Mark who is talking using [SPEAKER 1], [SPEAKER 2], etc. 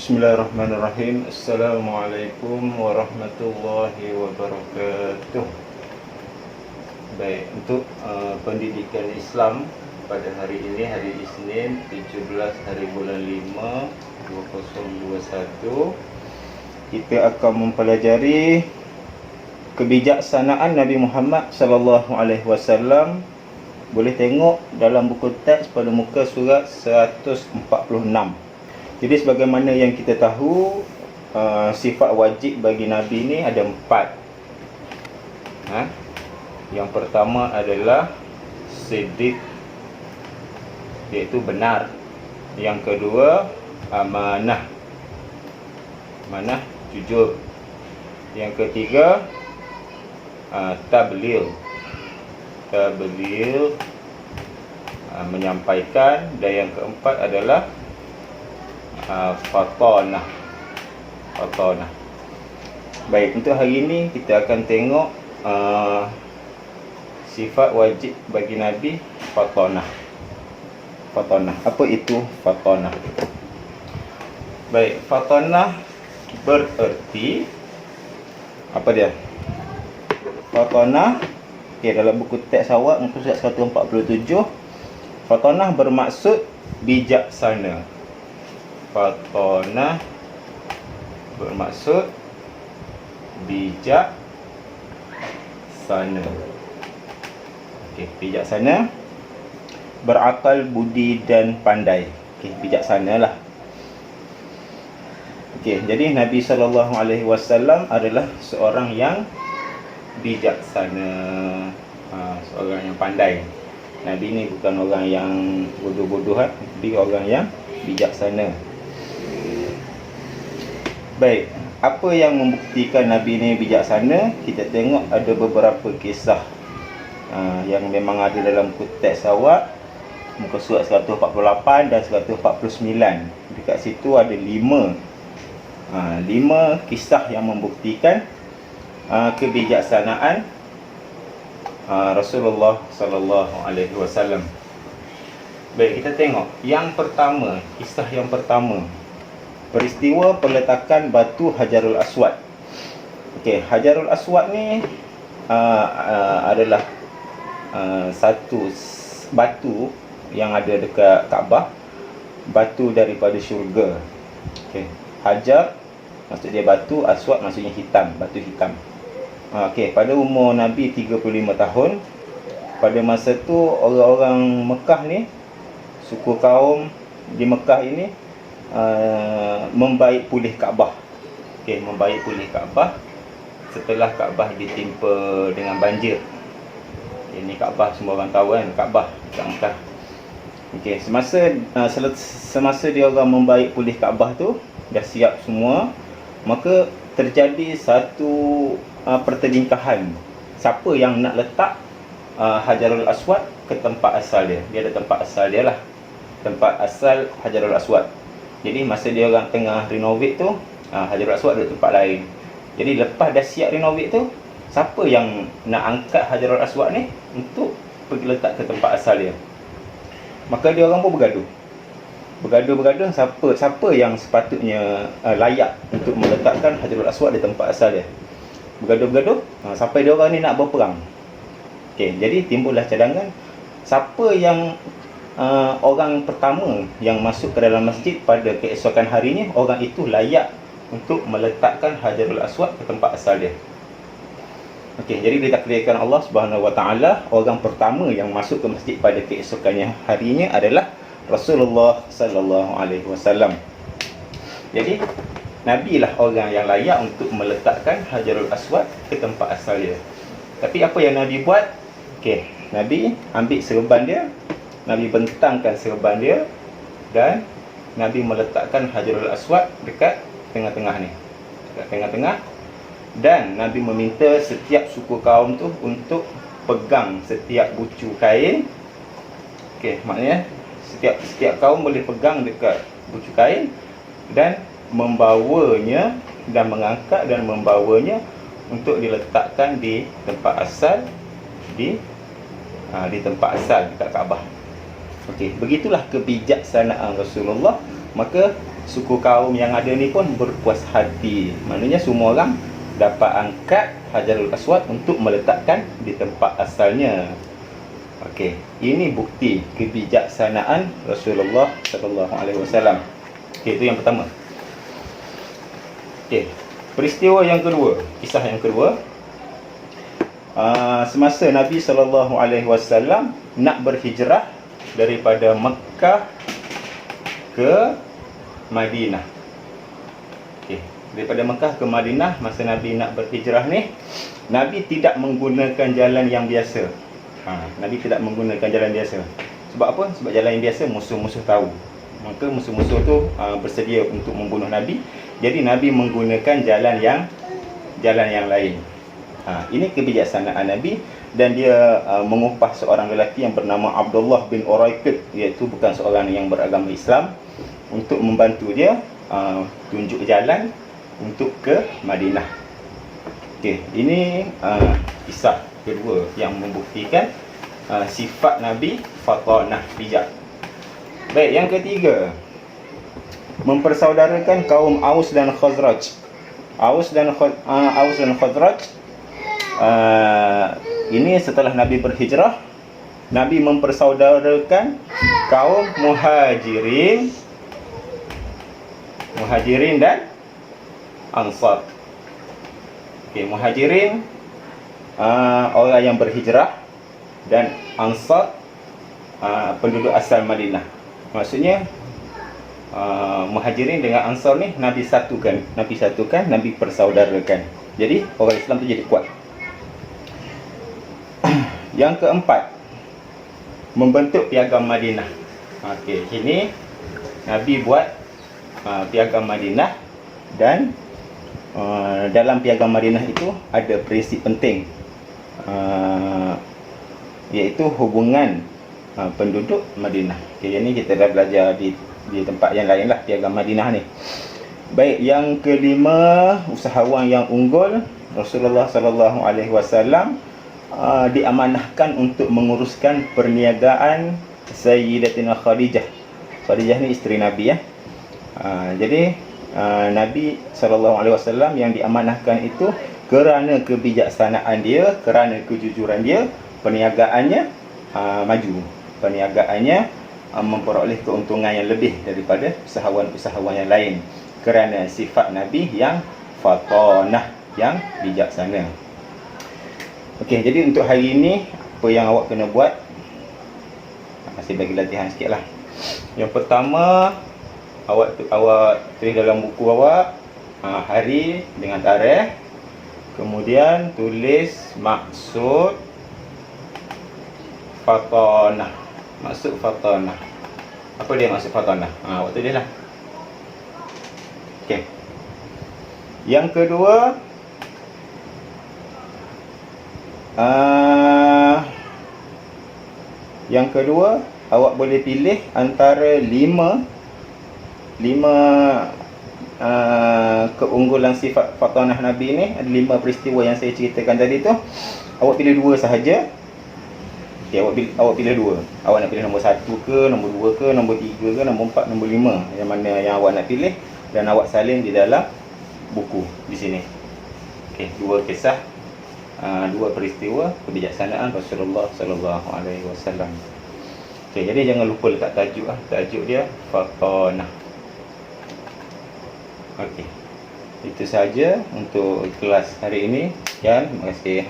[SPEAKER 1] Bismillahirrahmanirrahim. Assalamualaikum warahmatullahi wabarakatuh. Baik, untuk pendidikan Islam pada hari ini, hari Isnin 17 hari bulan 5 2021, kita akan mempelajari kebijaksanaan Nabi Muhammad sallallahu alaihi wasallam. Boleh tengok dalam buku teks pada muka surat 146. Jadi sebagaimana yang kita tahu, sifat wajib bagi Nabi ni ada 4. Yang pertama adalah siddiq, iaitu benar. Yang kedua, amanah, jujur. Yang ketiga, tabligh, menyampaikan. Dan yang keempat adalah fatanah. Baik, untuk hari ini kita akan tengok sifat wajib bagi Nabi, fatanah. Apa itu fatanah? Baik, fatanah bererti apa dia? Fatanah, dalam buku teks awak muka surat 147, fatanah bermaksud bijaksana. Fatanah bermaksud bijaksana. Bijaksana, berakal, budi dan pandai. Bijaksanalah. Jadi Nabi SAW adalah seorang yang bijaksana, seorang yang pandai. Nabi ni bukan orang yang bodoh-bodoh, dia orang yang bijaksana. Baik, apa yang membuktikan Nabi ni bijaksana? Kita tengok ada beberapa kisah yang memang ada dalam teks awak muka surat 148 dan 149. Dekat situ ada 5 kisah yang membuktikan kebijaksanaan Rasulullah sallallahu alaihi wasallam. Baik, kita tengok yang pertama, kisah yang pertama, peristiwa peletakan batu Hajarul Aswad. Hajarul Aswad ni adalah satu batu yang ada dekat Kaabah, batu daripada syurga. Hajar maksud dia batu, Aswad maksudnya hitam, batu hitam. Pada umur Nabi 35 tahun, pada masa tu orang-orang Mekah ni, suku kaum di Mekah ini membaik pulih Kaabah. Membaik pulih Kaabah setelah Kaabah ditimpa dengan banjir. Ini Kaabah, semua orang tahu kan, Kaabah dekat Mekah. Semasa dia orang membaik pulih Kaabah tu, dah siap semua, maka terjadi satu pertelingkahan. Siapa yang nak letak Hajarul Aswad ke tempat asal dia? Dia ada tempat asal dia lah, tempat asal Hajarul Aswad. Jadi masa dia orang tengah renovate tu, Hajarul Aswad ada tempat lain. Jadi lepas dah siap renovate tu, siapa yang nak angkat Hajarul Aswad ni untuk pergi letak ke tempat asal dia? Maka dia orang pun bergaduh siapa yang sepatutnya layak untuk meletakkan Hajarul Aswad di tempat asal dia. Bergaduh sampai dia orang ni nak berperang. Jadi timbullah cadangan, siapa yang orang pertama yang masuk ke dalam masjid pada keesokan harinya, orang itu layak untuk meletakkan Hajarul Aswad ke tempat asal dia. Jadi ditakdirkan Allah Subhanahu Wa Taala, orang pertama yang masuk ke masjid pada keesokannya harinya adalah Rasulullah sallallahu alaihi wasallam. Jadi Nabi lah orang yang layak untuk meletakkan Hajarul Aswad ke tempat asal dia. Tapi apa yang Nabi buat? Nabi ambil serban dia, Nabi bentangkan serban dia, dan Nabi meletakkan Hajarul Aswad dekat tengah-tengah ni. Dekat tengah-tengah. Dan Nabi meminta setiap suku kaum tu untuk pegang setiap bucu kain. Maknanya setiap kaum boleh pegang dekat bucu kain dan membawanya, dan mengangkat dan membawanya untuk diletakkan di tempat asal, di tempat asal dekat Kaabah. Begitulah kebijaksanaan Rasulullah maka suku kaum yang ada ni pun berpuas hati. Maknanya semua orang dapat angkat Hajarul Aswad untuk meletakkan di tempat asalnya. Okey, ini bukti kebijaksanaan Rasulullah sallallahu alaihi wasallam. Okey, itu yang pertama. Okey, peristiwa yang kedua, kisah yang kedua. Semasa Nabi sallallahu alaihi wasallam nak berhijrah daripada Mekah ke Madinah. Okey, daripada Mekah ke Madinah, masa Nabi nak berhijrah ni, Nabi tidak menggunakan jalan yang biasa. Nabi tidak menggunakan jalan biasa. Sebab apa? Sebab jalan yang biasa musuh-musuh tahu. Maka musuh-musuh tu bersedia untuk membunuh Nabi. Jadi Nabi menggunakan jalan yang lain. Ini kebijaksanaan Nabi, dan dia mengupah seorang lelaki yang bernama Abdullah bin Uraikid, iaitu bukan seorang yang beragama Islam, untuk membantu dia tunjuk jalan untuk ke Madinah. Okey, ini kisah kedua yang membuktikan sifat Nabi fatanah, bijak. Baik, yang ketiga, mempersaudarakan kaum Aus dan Khazraj. Aus dan Khazraj, ini setelah Nabi berhijrah, Nabi mempersaudarakan kaum Muhajirin dan Ansar. Okey, Muhajirin orang yang berhijrah, dan Ansar penduduk asal Madinah. Maksudnya Muhajirin dengan Ansar ni Nabi satukan, Nabi persaudarakan. Jadi orang Islam tu jadi kuat. Yang keempat, membentuk piagam Madinah. Okey, sini Nabi buat piagam Madinah, dan dalam piagam Madinah itu ada prinsip penting, iaitu hubungan penduduk Madinah. Okey, ini kita dah belajar di tempat yang lain lah, piagam Madinah ni. Baik, yang kelima, usahawan yang unggul. Rasulullah sallallahu alaihi wasallam diamanahkan untuk menguruskan perniagaan Sayyidatina Khadijah. Khadijah ni isteri Nabi, ya. Jadi Nabi SAW yang diamanahkan itu kerana kebijaksanaan dia, kerana kejujuran dia, perniagaannya maju. Perniagaannya memperoleh keuntungan yang lebih daripada usahawan-usahawan yang lain, kerana sifat Nabi yang fatanah, yang bijaksana. Okey, jadi untuk hari ini apa yang awak kena buat, saya bagi latihan sikit lah. Yang pertama, awak tulis dalam buku awak hari dengan tarikh, kemudian tulis maksud fatanah. Maksud fatanah, apa dia maksud fatanah? Awak tulis lah. Okey. Yang kedua, awak boleh pilih antara 5 keunggulan sifat fatanah Nabi ni. Ada 5 peristiwa yang saya ceritakan tadi tu. Awak pilih 2 sahaja. Okay, awak pilih 2. Awak nak pilih nombor 1 ke, nombor 2 ke, nombor 3 ke, nombor 4, nombor 5, yang mana yang awak nak pilih, dan awak salin di dalam buku di sini. Okey, 2 kisah, 2 peristiwa kebijaksanaan Rasulullah sallallahu alaihi wasallam. Okey, jadi jangan lupa letak tajuk tajuk dia fatanah. Okey, itu saja untuk kelas hari ini. Sekian, terima kasih.